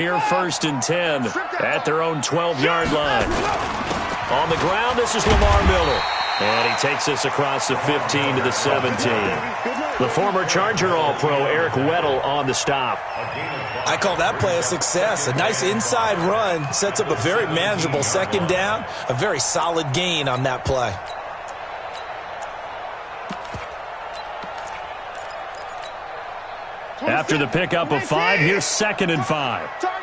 Here, 1st and 10 at their own 12-yard line. On the ground, this is Lamar Miller. And he takes us across the 15 to the 17. The former Charger All-Pro Eric Weddle on the stop. I call that play a success. A nice inside run sets up a very manageable 2nd down. A very solid gain on that play. After the pickup of 5, here's 2nd and 5. Target.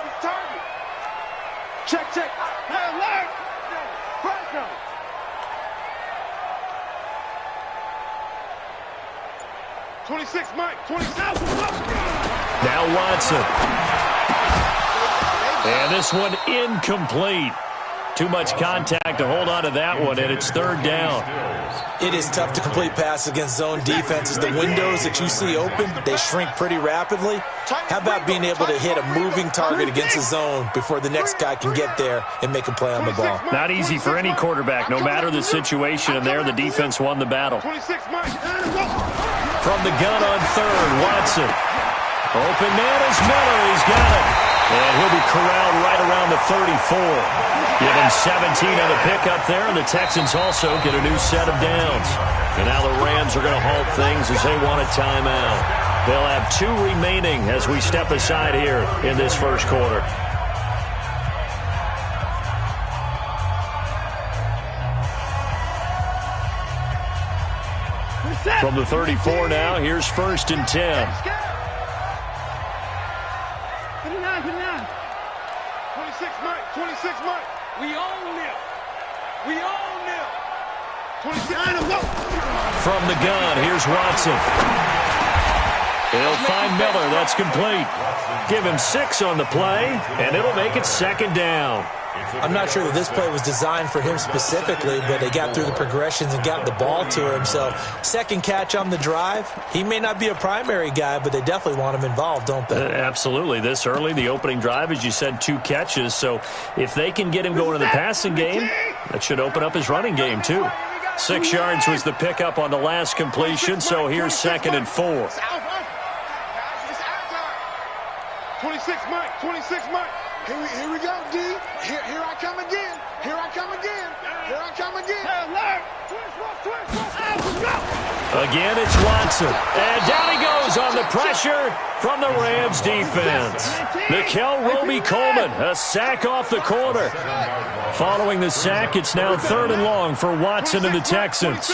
Check. Alert. 26, Mike. 27. Now Watson. And this one incomplete. Too much contact to hold on to that one, and it's 3rd down. It is tough to complete passes against zone defenses. The windows that you see open, they shrink pretty rapidly. How about being able to hit a moving target against a zone before the next guy can get there and make a play on the ball? Not easy for any quarterback, no matter the situation, and there the defense won the battle. From the gun on 3rd, Watson. Open man is Miller. He's got it. And he'll be corralled right around the 34. Give him 17 on the pickup there, and the Texans also get a new set of downs. And now the Rams are going to halt things as they want a timeout. They'll have 2 remaining as we step aside here in this first quarter. From the 34 now, here's 1st and 10. 26, Mike. We own them. 29. From the gun, here's Watson. He'll find Miller. That's complete. Give him 6 on the play, and it'll make it 2nd down. I'm not sure that this play was designed for him specifically, but they got through the progressions and got the ball to him. So 2nd catch on the drive. He may not be a primary guy, but they definitely want him involved, don't they? Absolutely. This early, the opening drive, as you said, 2 catches. So if they can get him going in the passing game, that should open up his running game too. 6 yards was the pickup on the last completion, so here's 2nd and 4. 26, Mike. 26, Mike. Here we go, D. Here I come again. Again, it's Watson. And down he goes on the pressure from the Rams defense. Nickel Roby-Coleman, a sack off the corner. Following the sack, it's now 3rd and long for Watson and the Texans.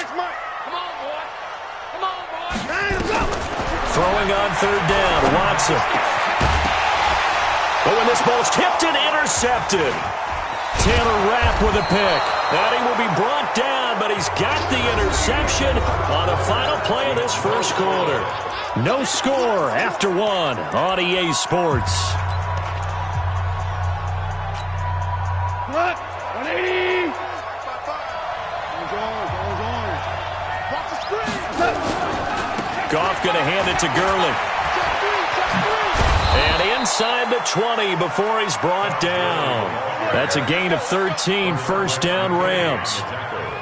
Throwing on 3rd down, Watson. But when this ball's tipped and intercepted. Taylor Rapp with a pick. And he will be brought down, but he's got the interception on the final play of this first quarter. No score after 1 on EA Sports. 180. Goff going to hand it to Gurley. And inside the 20 before he's brought down. That's a gain of 13, 1st down Rams.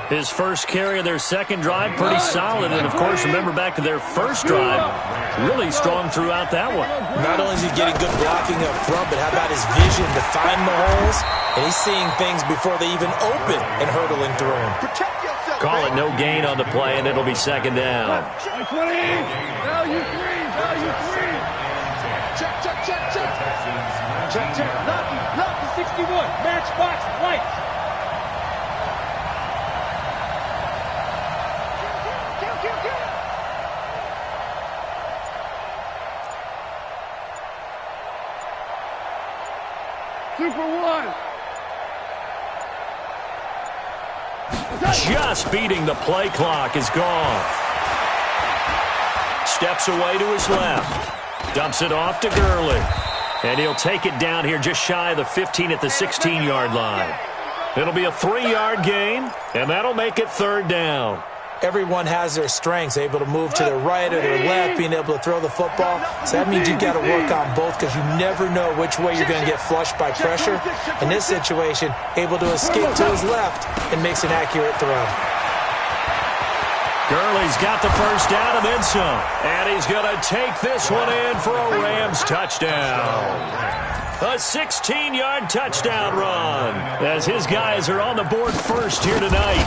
His first carry of their 2nd drive, pretty solid. And, of course, remember back to their first drive, really strong throughout that one. Not only is he getting good blocking up front, but how about his vision to find the holes? And he's seeing things before they even open and hurtling through them. Call it no gain on the play, and it'll be 2nd down. 20. Value 3. Check. Lucky, 61. Matchbox, white. Super 1. Just beating the play clock is gone. Steps away to his left. Dumps it off to Gurley. And he'll take it down here just shy of the 15 at the 16-yard line. It'll be a 3-yard gain, and that'll make it 3rd down. Everyone has their strengths, able to move to their right or their left, being able to throw the football. So that means you've got to work on both because you never know which way you're going to get flushed by pressure. In this situation, able to escape to his left and makes an accurate throw. Gurley's got the first down and then some. And he's going to take this one in for a Rams touchdown. A 16-yard touchdown run as his guys are on the board first here tonight.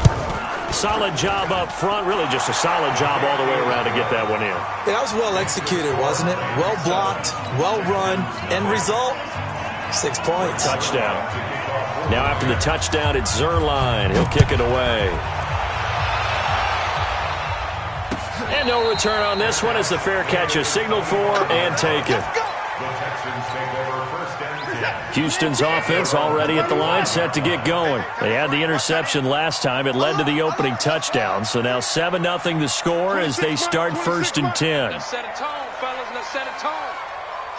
Solid job up front, really just a solid job all the way around to get that one in. Yeah, that was well executed, wasn't it? Well blocked, well run, end result, 6 points. Touchdown. Now after the touchdown, it's Zuerlein. He'll kick it away. And no return on this one as the fair catch is signaled for and taken. Houston's offense already at the line, set to get going. They had the interception last time. It led to the opening touchdown. So now 7-0 the score as they start 1st and 10. Let's set a tone, fellas. Let's set a tone.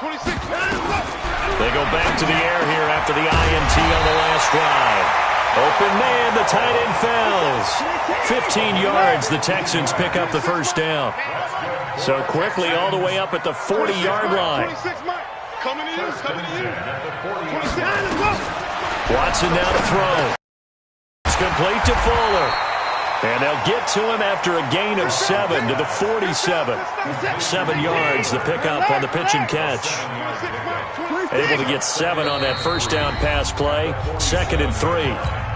26. They go back to the air here after the INT on the last drive. Open man, the tight end fails. 15 yards, the Texans pick up the first down. So quickly all the way up at the 40-yard line. 26, Mike. Coming in, coming in. 26. Watson now to throw. It's complete to Fuller. And they'll get to him after a gain of 7 to the 47. 7 yards, the pickup on the pitch and catch. Able to get 7 on that first down pass play. 2nd and 3.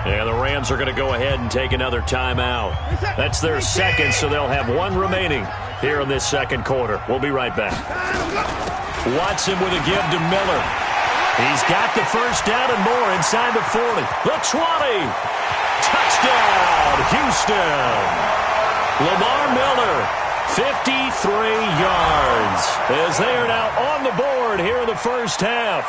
And the Rams are going to go ahead and take another timeout. That's their second, so they'll have 1 remaining here in this second quarter. We'll be right back. Watson with a give to Miller. He's got the first down and more inside the 40. The 20. Touchdown, Houston. Lamar Miller, 53 yards, as they are now on the board here in the first half.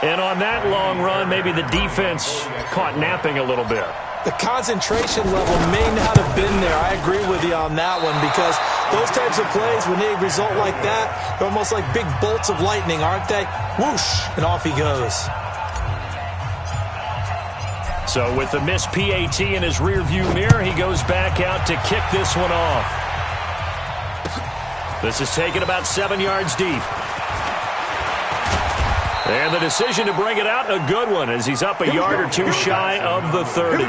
And on that long run, maybe the defense caught napping a little bit. The concentration level may not have been there. I agree with you on that one because those types of plays, when they result like that, they're almost like big bolts of lightning, aren't they? Whoosh, and off he goes. So with the missed PAT in his rearview mirror, he goes back out to kick this one off. This is taken about 7 yards deep. And the decision to bring it out, a good one, as he's up a yard or two shy of the 30.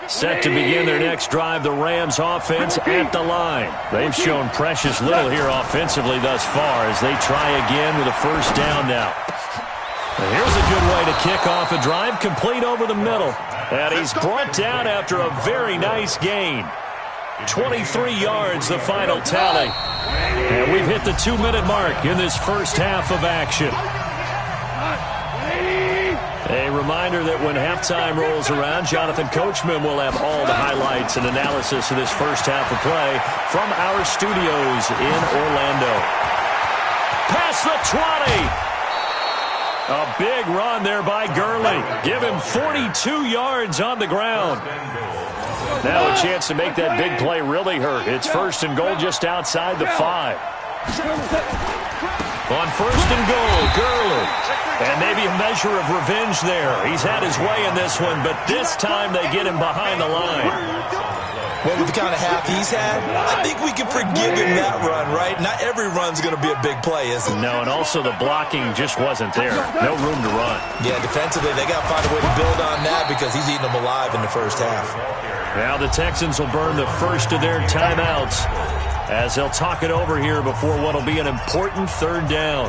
Set to begin their next drive, the Rams offense at the line. They've shown precious little here offensively thus far as they try again with a first down now. And here's a good way to kick off a drive, complete over the middle. And he's brought down after a very nice gain. 23 yards, the final tally. And we've hit the 2-minute mark in this first half of action. A reminder that when halftime rolls around, Jonathan Coachman will have all the highlights and analysis of this first half of play from our studios in Orlando. Past the 20. A big run there by Gurley. Give him 42 yards on the ground. Now a chance to make that big play really hurt. It's 1st and goal just outside the 5. On 1st and goal, Gurley. And maybe a measure of revenge there. He's had his way in this one, but this time they get him behind the line. Well, with the kind of half he's had, I think we can forgive him that run, right? Not every run's going to be a big play, is it? No, and also the blocking just wasn't there. No room to run. Yeah, defensively, they got to find a way to build on that because he's eating them alive in the first half. Now the Texans will burn the first of their timeouts as they'll talk it over here before what will be an important 3rd down.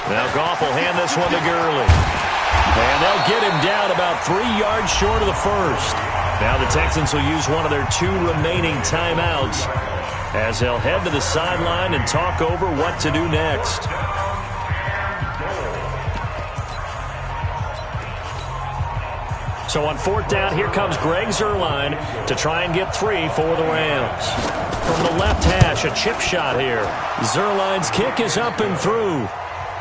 Now Goff will hand this one to Gurley. And they'll get him down about 3 yards short of the first. Now the Texans will use one of their 2 remaining timeouts as they'll head to the sideline and talk over what to do next. So on 4th down, here comes Greg Zuerlein to try and get 3 for the Rams. From the left hash, a chip shot here. Zuerlein's kick is up and through.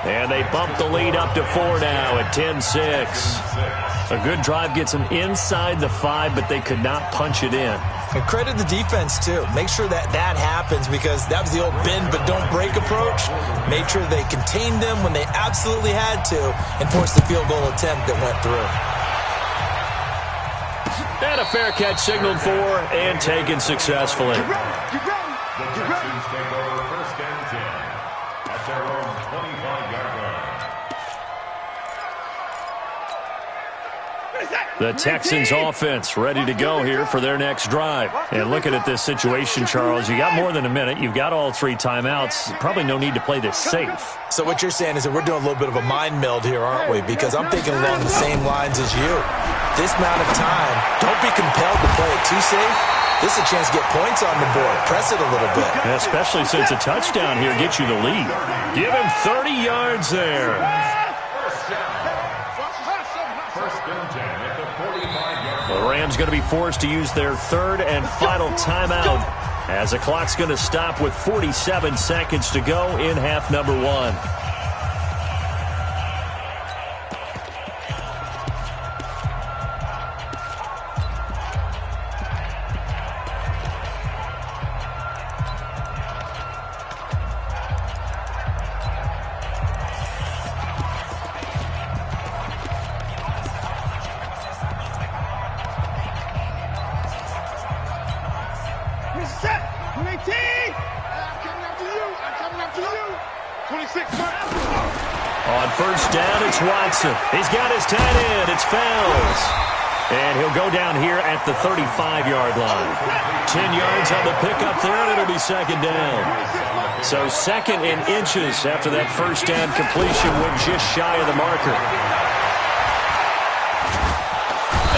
And they bump the lead up to 4 now at 10-6. A good drive gets them inside the 5, but they could not punch it in. And credit the defense, too. Make sure that happens, because that was the old bend but don't break approach. Made sure they contained them when they absolutely had to and forced the field goal attempt that went through. And a fair catch signaled for and taken successfully. Get ready. Take over first and 10 at their own 25-yard line. The Texans offense ready to go here for their next drive. And looking at this situation, Charles, you got more than a minute. You've got all 3 timeouts. Probably no need to play this safe. So what you're saying is that we're doing a little bit of a mind meld here, aren't we? Because I'm thinking along the same lines as you. This amount of time, don't be compelled to play it too safe. This is a chance to get points on the board. Press it a little bit. Especially since a touchdown here gets you the lead. Give him 30 yards there. First and 10 at the 45-yard line. The Rams going to be forced to use their 3rd and final timeout as the clock's going to stop with 47 seconds to go in half number 1. Set. 18. I'm coming after you. 26 miles. On first down, it's Watson. He's got his tight end. It's Fells. And he'll go down here at the 35-yard line. 10 yards on the pickup there, and it'll be second down. So second in inches after that first down completion went just shy of the marker.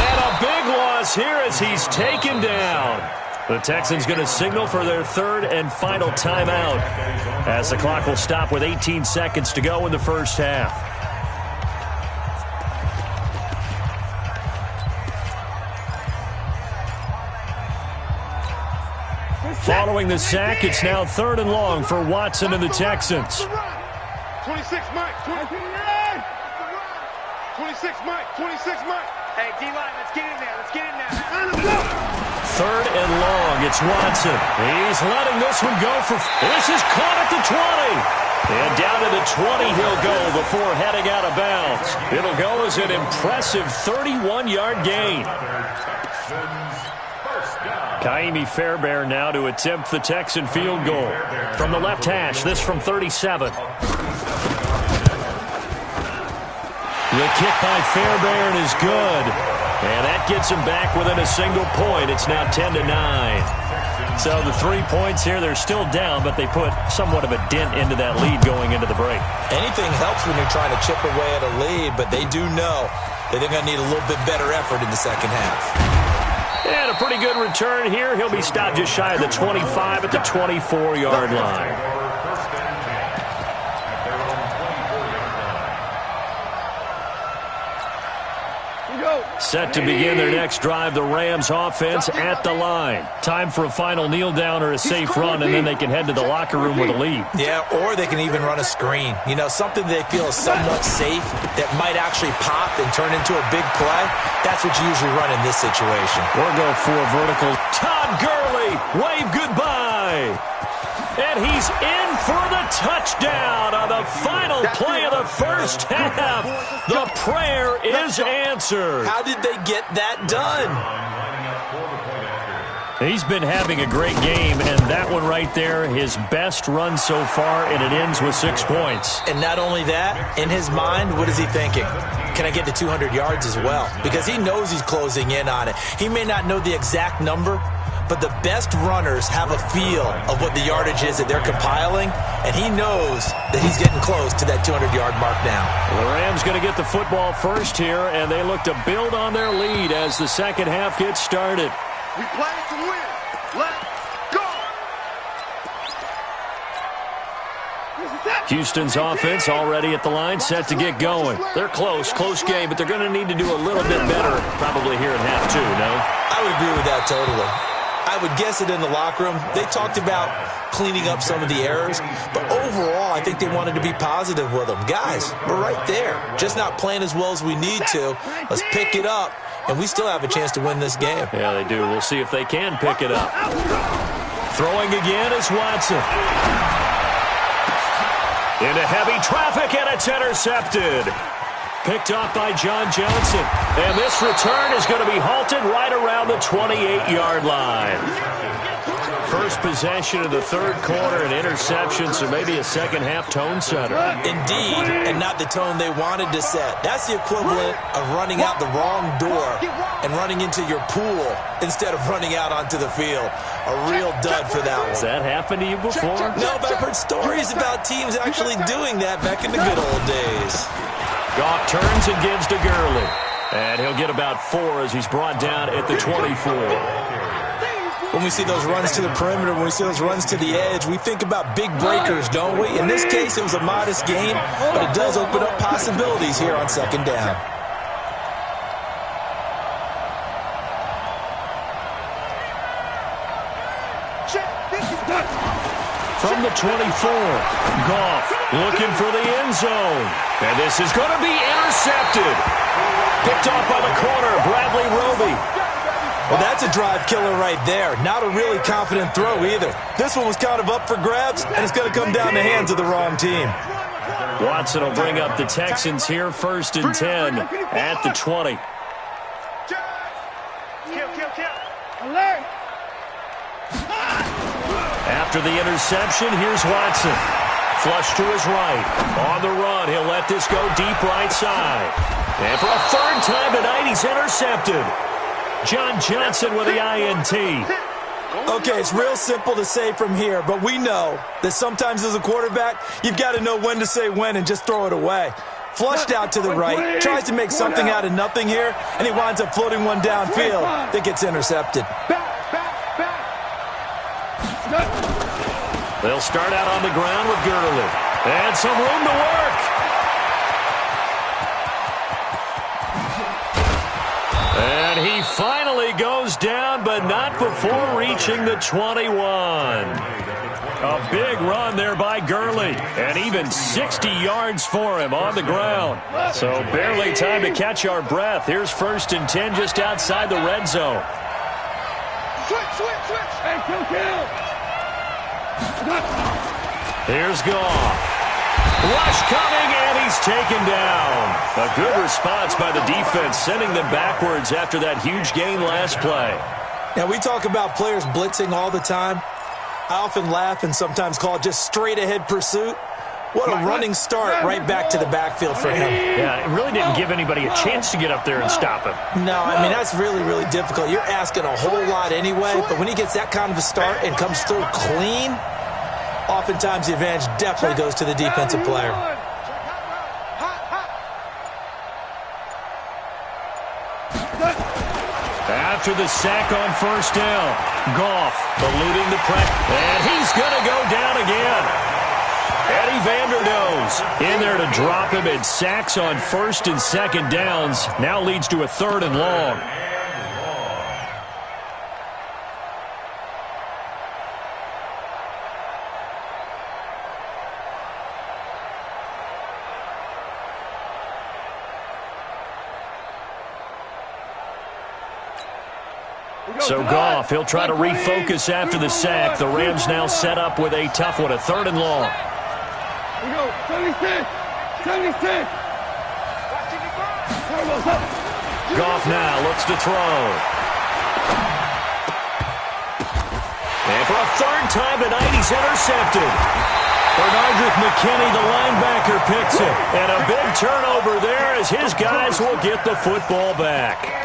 And a big loss here as he's taken down. The Texans going to signal for their 3rd and final timeout as the clock will stop with 18 seconds to go in the first half. Following the sack, it's now 3rd and long for Watson and the Texans. 26 Mike. 26 Mike. 26 Mike. Hey, D-line, let's get in there. Let's get in there. 3rd and long, it's Watson. He's letting this one go for... This is caught at the 20. And down to the 20 he'll go before heading out of bounds. It'll go as an impressive 31-yard gain. Kaimi Fairbairn now to attempt the Texan field goal. From the left hash, this from 37. The kick by Fairbairn is good. And that gets him back within a single point. It's now 10-9. So the 3 points here, they're still down, but they put somewhat of a dent into that lead going into the break. Anything helps when you're trying to chip away at a lead, but they do know that they're going to need a little bit better effort in the second half. And a pretty good return here. He'll be stopped just shy of the 25 at the 24-yard line. Set to begin their next drive, the Rams offense at the line. Time for a final kneel down or a safe run, and then they can head to the locker room with a lead. Yeah, or they can even run a screen. You know, something they feel is somewhat safe that might actually pop and turn into a big play. That's what you usually run in this situation. Or go for a vertical. Todd Gurley, wave goodbye. And he's in for the touchdown on the final play of the first half. The prayer is answered. How did they get that done? He's been having a great game, and that one right there, his best run so far, and it ends with 6 points. And not only that, in his mind, what is he thinking? Can I get to 200 yards as well? Because he knows he's closing in on it. He may not know the exact number, but the best runners have a feel of what the yardage is that they're compiling, and he knows that he's getting close to that 200-yard mark now. The Rams going to get the football first here, and they look to build on their lead as the second half gets started. We play to win. Let's go. Houston's offense already at the line, set to get going. They're close game, but they're going to need to do a little bit better probably here in half two, no? I would agree with that totally. I would guess it in the locker room. They talked about cleaning up some of the errors, but overall, ball, I think they wanted to be positive with them. Guys, we're right there. Just not playing as well as we need to. Let's pick it up, and we still have a chance to win this game. Yeah, they do. We'll see if they can pick it up. Throwing again is Watson. Into heavy traffic, and it's intercepted. Picked off by John Johnson. And this return is going to be halted right around the 28-yard line. First possession of the third quarter, an interception, so maybe a second-half tone setter. Indeed, and not the tone they wanted to set. That's the equivalent of running out the wrong door and running into your pool instead of running out onto the field. A real dud for that one. Has that happened to you before? No, but I've heard stories about teams actually doing that back in the good old days. Goff turns and gives to Gurley. And he'll get about 4 as he's brought down at the 24. When we see those runs to the perimeter, when we see those runs to the edge, we think about big breakers, don't we? In this case, it was a modest gain, but it does open up possibilities here on second down. From the 24, Goff looking for the end zone. And this is going to be intercepted. Picked off by the corner, Bradley Roby. Well, that's a drive killer right there. Not a really confident throw either. This one was kind of up for grabs, and it's going to come down the hands of the wrong team. Watson will bring up the Texans here, 1st and 10 at the 20. Alert! After the interception, here's Watson. Flush to his right. On the run, he'll let this go deep right side. And for a third time tonight, he's intercepted. John Johnson with the INT. Okay, it's real simple to say from here, but we know that sometimes as a quarterback, you've got to know when to say when and just throw it away. Flushed out to the right, tries to make something out of nothing here, and he winds up floating one downfield that gets intercepted. They'll start out on the ground with Gurley. And some room to work. And he finally goes down, but not before reaching the 21. A big run there by Gurley, and even 60 yards for him on the ground. So barely time to catch our breath. Here's 1st and 10 just outside the red zone. Switch! Hey, kill! Here's Goff. Rush coming, and he's taken down. A good response by the defense, sending them backwards after that huge gain last play. Now, we talk about players blitzing all the time. I often laugh and sometimes call it just straight-ahead pursuit. What a running start right back to the backfield for him. Yeah, it really didn't give anybody a chance to get up there and stop him. No, I mean, that's really, really difficult. You're asking a whole lot anyway, but when he gets that kind of a start and comes through clean, oftentimes the advantage definitely goes to the defensive player. After the sack on 1st down, Goff eluding the pressure, and he's going to go down again. Eddie Vanderdoes in there to drop him, and sacks on 1st and 2nd downs now leads to a 3rd and long. So Goff, he'll try to refocus after the sack. The Rams now set up with a tough one, a 3rd and long. We go, 76! Goff now looks to throw. And for a 3rd time tonight, he's intercepted. Bernardrick McKinney, the linebacker, picks it. And a big turnover there as his guys will get the football back.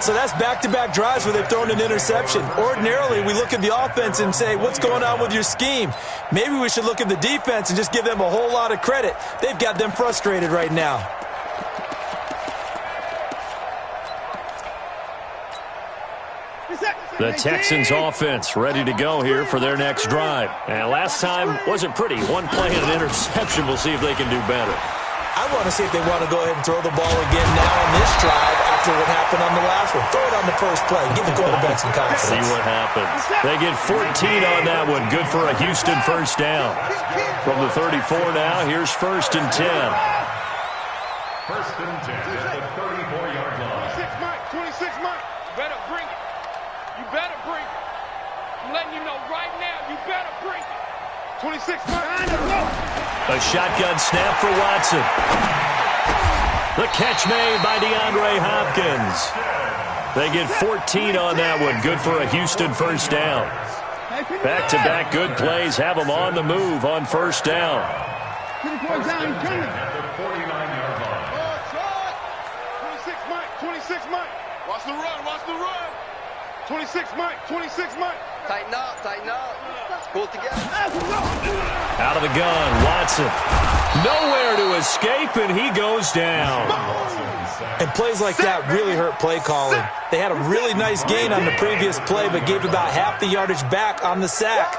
So that's back-to-back drives where they've thrown an interception. Ordinarily, we look at the offense and say, what's going on with your scheme? Maybe we should look at the defense and just give them a whole lot of credit. They've got them frustrated right now. The Texans offense ready to go here for their next drive. And last time wasn't pretty. One play and an interception. We'll see if they can do better. I want to see if they want to go ahead and throw the ball again now on this drive after what happened on the last one. Throw it on the first play. Give the quarterback some confidence. See what happens. They get 14 on that one. Good for a Houston first down. From the 34 now, here's 1st and 10. 1st and 10 at the 34-yard line. 26 Mike, 26 Mike. You better bring it. You better bring it. I'm letting you know right now, you better bring it. 26 Mike. A shotgun snap for Watson. The catch made by DeAndre Hopkins. They get 14 on that one. Good for a Houston first down. Back-to-back good plays have them on the move on first down. 26 Mike, 26 Mike. Watch the run, watch the run. 26 Mike, 26 Mike. Tighten up, tighten up. Let's pull it together. Out of the gun, Watson. Nowhere to escape, and he goes down. And plays like that really hurt play calling. They had a really nice gain on the previous play, but gave about half the yardage back on the sack.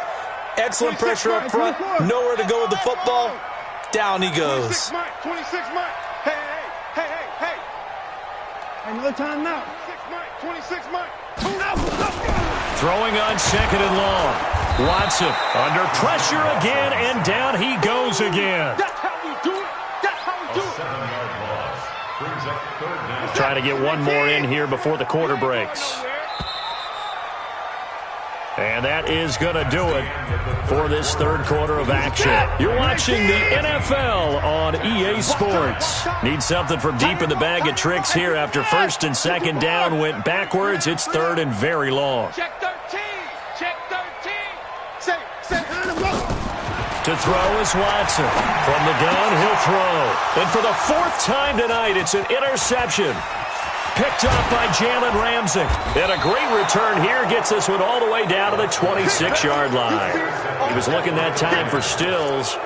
Excellent pressure up front. Nowhere to go with the football. Down he goes. 26 Mike, 26 Mike. Hey. Another time now. 26 Mike. Throwing on 2nd and long. Watson under pressure again, and down he goes again. That's how we do it. That's how we do it. 7-yard loss. Brings up 3rd down. Trying to get one more in here before the quarter breaks. And that is going to do it for this 3rd quarter of action. You're watching the NFL on EA Sports. Need something from deep in the bag of tricks here after 1st and 2nd down went backwards. It's 3rd and very long. Check 13. Check 13. Say, To throw is Watson. From the gun, he'll throw. And for the 4th time tonight, it's an interception. Picked up by Jalen Ramsey. And a great return here gets this one all the way down to the 26-yard line. He was looking that time for Stills.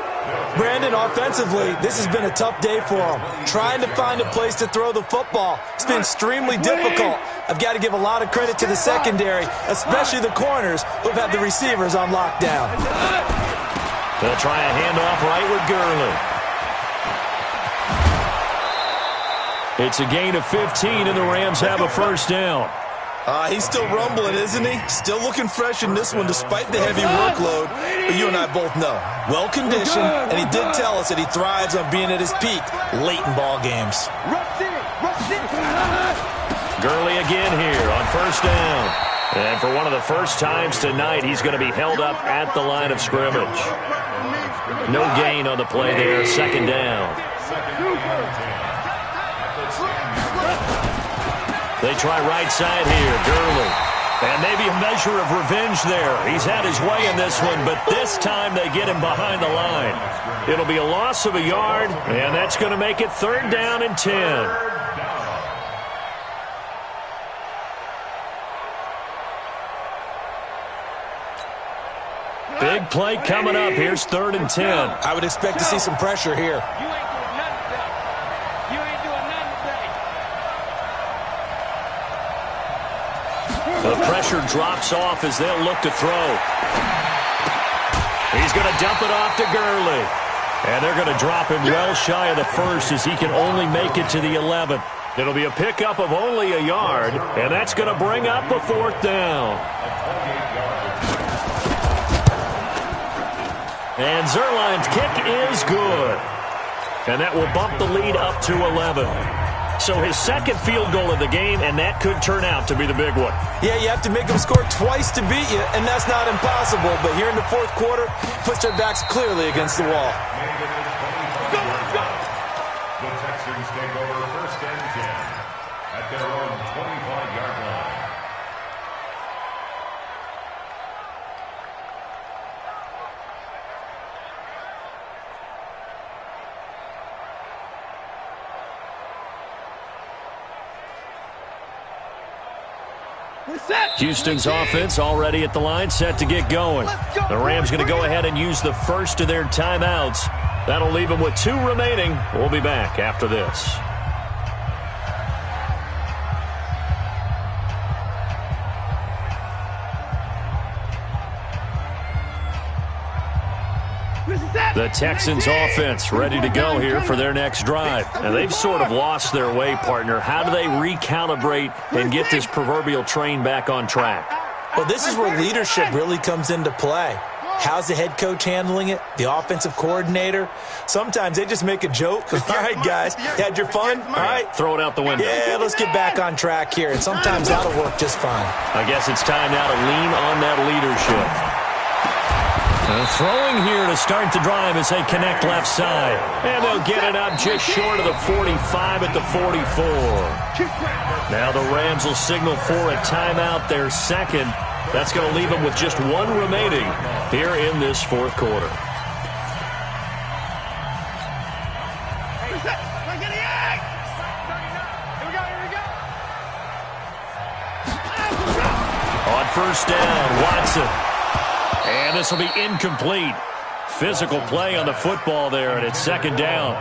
Brandon, offensively, this has been a tough day for him. Trying to find a place to throw the football. It's been extremely difficult. I've got to give a lot of credit to the secondary, especially the corners who've had the receivers on lockdown. They'll try a handoff right with Gurley. It's a gain of 15, and the Rams have a first down. He's still rumbling, isn't he? Still looking fresh in this one despite the heavy workload. But you and I both know, well-conditioned, and he did tell us that he thrives on being at his peak late in ball games. Gurley again here on first down. And for one of the first times tonight, he's going to be held up at the line of scrimmage. No gain on the play there, 2nd down. They try right side here, Gurley. And maybe a measure of revenge there. He's had his way in this one, but this time they get him behind the line. It'll be a loss of a yard, and that's going to make it 3rd down and 10. Big play coming up. Here's 3rd and 10. I would expect to see some pressure here. You ain't doing nothing today. You ain't doing nothing today. The pressure drops off as they'll look to throw. He's going to dump it off to Gurley. And they're going to drop him well shy of the 1st as he can only make it to the 11th. It'll be a pickup of only a yard, and that's going to bring up a 4th down. And Zerline's kick is good. And that will bump the lead up to 11. So his 2nd field goal of the game, and that could turn out to be the big one. Yeah, you have to make them score twice to beat you, and that's not impossible. But here in the 4th quarter, puts their backs clearly against the wall. The Texans take over 1st and 10 at their own 25-yard line. Houston's offense already at the line, set to get going. The Rams going to go ahead and use the first of their timeouts. That'll leave them with 2 remaining. We'll be back after this. Listen, The Texans offense ready to go here for their next drive. And they've sort of lost their way, partner. How do they recalibrate and get this proverbial train back on track? Well, this is where leadership really comes into play. How's the head coach handling it? The offensive coordinator? Sometimes they just make a joke. All right, guys, you had your fun? All right. Throw it out the window. Yeah, let's get back on track here. And sometimes that'll work just fine. I guess it's time now to lean on that leadership. Throwing here to start the drive as they connect left side. And they'll get it up just short of the 45 at the 44. Now the Rams will signal for a timeout, their second. That's going to leave them with just one remaining here in this fourth quarter. On first down, Watson. And this will be incomplete. Physical play on the football there, and it's second down.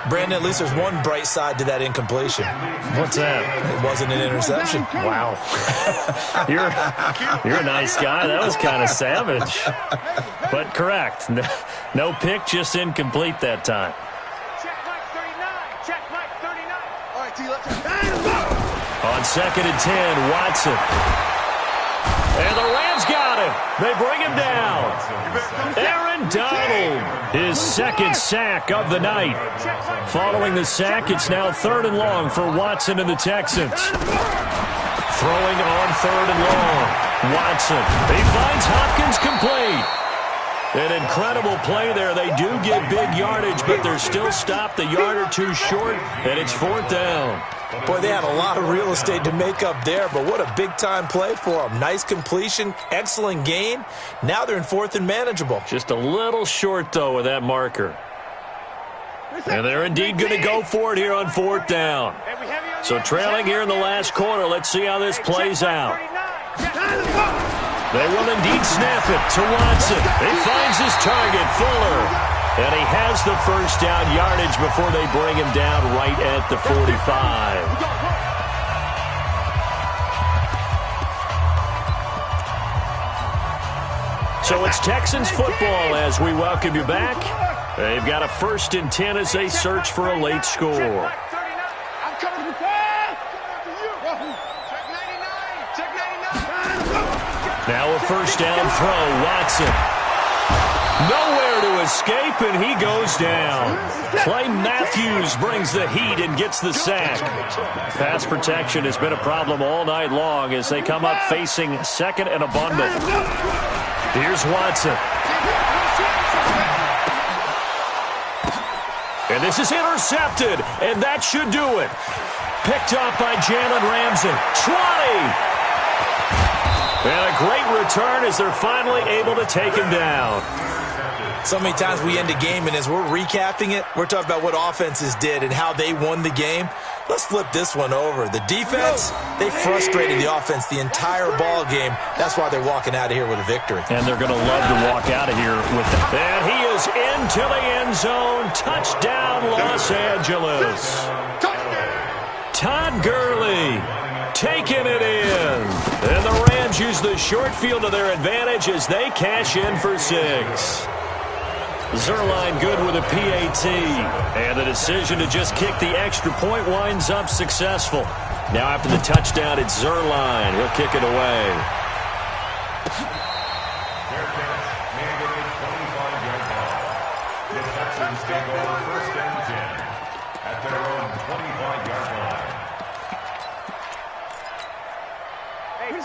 Brandon, at least there's one bright side to that incompletion. What's that? It wasn't an interception. Wow. You're a nice guy. That was kind of savage. But correct. No pick, just incomplete that time. Check Mike 39. Check Mike 39. All right, T, let's On second and 10, Watson. And the Rams got him. They bring him down. Aaron Donald, his second sack of the night. Following the sack, it's now third and long for Watson and the Texans. Throwing on third and long. Watson. He finds Hopkins complete. An incredible play there. They do get big yardage, but they're still stopped a yard or two short, and it's fourth down. Boy, they had a lot of real estate to make up there, but what a big-time play for them. Nice completion, excellent gain. Now they're in fourth and manageable. Just a little short, though, with that marker. And they're indeed going to go for it here on fourth down. So trailing here in the last quarter, let's see how this plays out. They will indeed snap it to Watson. He finds his target, Fuller. And he has the first down yardage before they bring him down right at the 45. So it's Texans football as we welcome you back. They've got a 1st and 10 as they search for a late score. I'm coming to Check 99. Check 99. Now a first down throw, Watson. Nowhere to escape, and he goes down. Clay Matthews brings the heat and gets the sack. Pass protection has been a problem all night long as they come up facing second and abundant. Here's Watson. And this is intercepted, and that should do it. Picked up by Jalen Ramsey. 20! And a great return as they're finally able to take him down. So many times we end a game, and as we're recapping it, we're talking about what offenses did and how they won the game. Let's flip this one over. The defense, they frustrated the offense the entire ball game. That's why they're walking out of here with a victory. And they're going to love to walk out of here with it. And he is into the end zone. Touchdown, Los Angeles. Todd Gurley taking it in. And the Rams use the short field to their advantage as they cash in for 6. Zerline good with a PAT. And the decision to just kick the extra point winds up successful. Now after the touchdown, it's Zerline. He'll kick it away. Fair catch. Made at a 25-yard line. The Texans take over 1st and 10 at their own 25-yard line.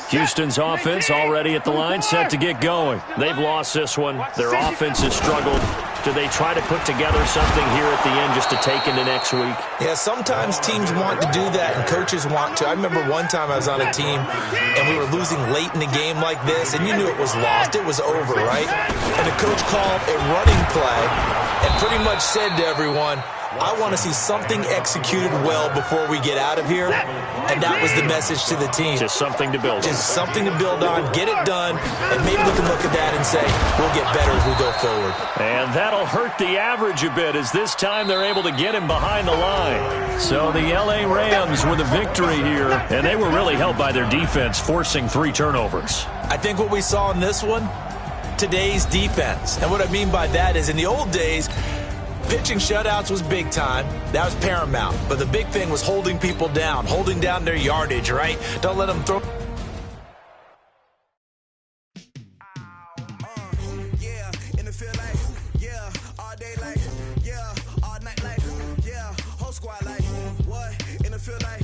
Houston's offense already at the line, set to get going. They've lost this one. Their offense has struggled. Do they try to put together something here at the end just to take into next week? Yeah, sometimes teams want to do that and coaches want to. I remember one time I was on a team and we were losing late in the game like this, and you knew it was lost. It was over, right? And the coach called a running play and pretty much said to everyone, I want to see something executed well before we get out of here. And that was the message to the team. Just something to build on. Just something to build on, get it done, and maybe we can look at that and say, we'll get better as we go forward. And that'll hurt the average a bit as this time they're able to get him behind the line. So the LA Rams with a victory here, and they were really helped by their defense forcing 3 turnovers. I think what we saw in this one, today's defense. And what I mean by that is in the old days, pitching shutouts was big time. That was paramount. But the big thing was holding people down, holding down their yardage, right? Don't let them throw. Yeah, in the field like, yeah, all day like, yeah, all night like, yeah, whole squad like, what? In the field like,